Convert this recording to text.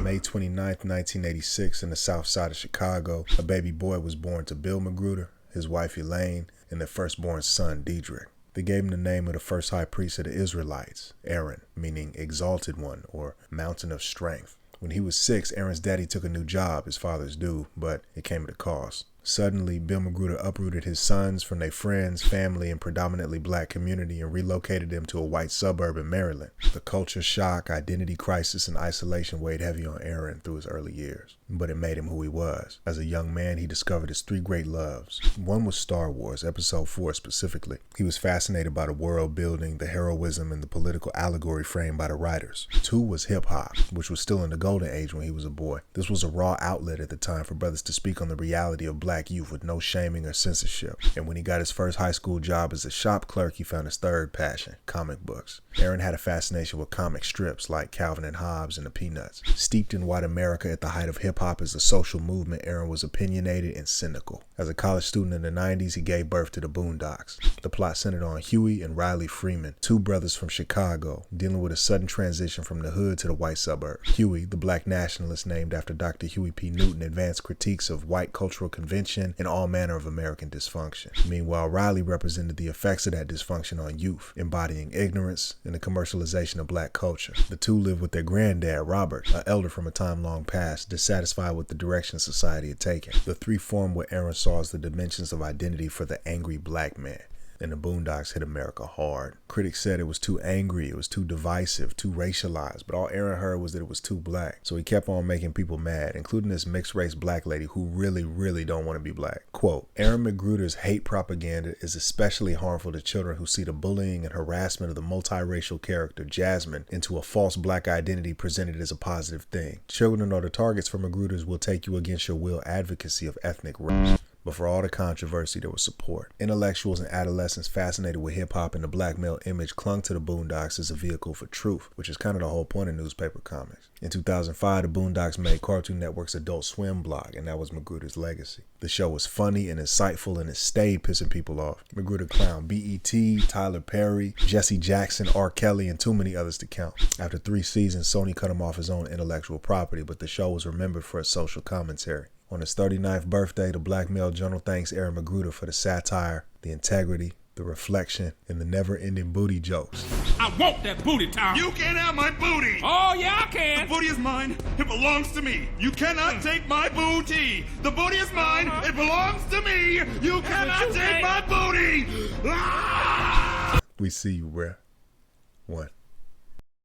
May 29th, 1986, in the south side of Chicago, a baby boy was born to Bill McGruder, his wife Elaine, and their firstborn son, Diedrich. They gave him the name of the first high priest of the Israelites, Aaron, meaning exalted one or mountain of strength. When he was 6, Aaron's daddy took a new job, as fathers do, but it came at a cost. Suddenly, Bill McGruder uprooted his sons from their friends, family, and predominantly black community and relocated them to a white suburb in Maryland. The culture shock, identity crisis, and isolation weighed heavy on Aaron through his early years, but it made him who he was. As a young man, he discovered his 3 great loves. One was Star Wars, Episode 4 specifically. He was fascinated by the world building, the heroism, and the political allegory framed by the writers. 2 was hip-hop, which was still in the golden age when he was a boy. This was a raw outlet at the time for brothers to speak on the reality of black youth with no shaming or censorship. And when he got his first high school job as a shop clerk, he found his third passion, comic books. Aaron had a fascination with comic strips like Calvin and Hobbes and the Peanuts. Steeped in white America at the height of hip-hop as a social movement, Aaron was opinionated and cynical. As a college student in the 90s, he gave birth to the Boondocks. The plot centered on Huey and Riley Freeman, 2 brothers from Chicago, dealing with a sudden transition from the hood to the white suburbs. Huey, the black nationalist named after Dr. Huey P. Newton, advanced critiques of white cultural convention and all manner of American dysfunction. Meanwhile, Riley represented the effects of that dysfunction on youth, embodying ignorance and the commercialization of black culture. The 2 lived with their granddad, Robert, an elder from a time long past, dissatisfied with the direction society had taken. The 3 formed what Aaron saw as the dimensions of identity for the angry black man. And the Boondocks hit America hard. Critics said it was too angry, it was too divisive, too racialized, but all Aaron heard was that it was too black. So he kept on making people mad, including this mixed race black lady who really don't want to be black. Quote, Aaron McGruder's hate propaganda is especially harmful to children who see the bullying and harassment of the multiracial character Jasmine into a false black identity presented as a positive thing. Children are the targets for McGruder's will take you against your will advocacy of ethnic race. But for all the controversy, there was support. Intellectuals and adolescents fascinated with hip-hop and the black male image clung to the Boondocks as a vehicle for truth, which is kind of the whole point of newspaper comics. In 2005, the Boondocks made Cartoon Network's Adult Swim blog, and that was McGruder's legacy. The show was funny and insightful, and it stayed pissing people off. McGruder clowned BET, Tyler Perry, Jesse Jackson, R. Kelly, and too many others to count. After 3 seasons, Sony cut him off his own intellectual property, but the show was remembered for its social commentary. On his 39th birthday, the Black Male Journal thanks Aaron McGruder for the satire, the integrity, the reflection, and the never-ending booty jokes. I want that booty, Tom. You can't have my booty. Oh, yeah, I can. The booty is mine. It belongs to me. You cannot take my booty. The booty is mine. It belongs to me. You cannot take my booty. We see you, bruh. 1.